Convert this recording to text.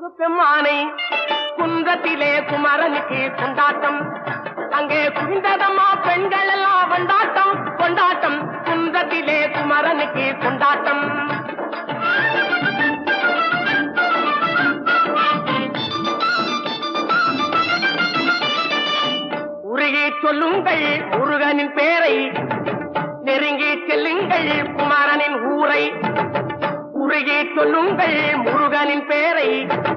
பெம்மானை குன்றத்திலே குமரனுக்கு கொண்டாட்டம் அங்கே குவிந்ததம்மா பெண்கள் எல்லாம் கொண்டாட்டம் கொண்டாட்டம் குன்றத்திலே குமரனுக்கு கொண்டாட்டம் உருகி சொல்லுங்கள் முருகனின் பேரை நெருங்கி செல்லுங்கள் குமரனின் ஊரை உருகி சொல்லுங்கள் முருகனின் பேரை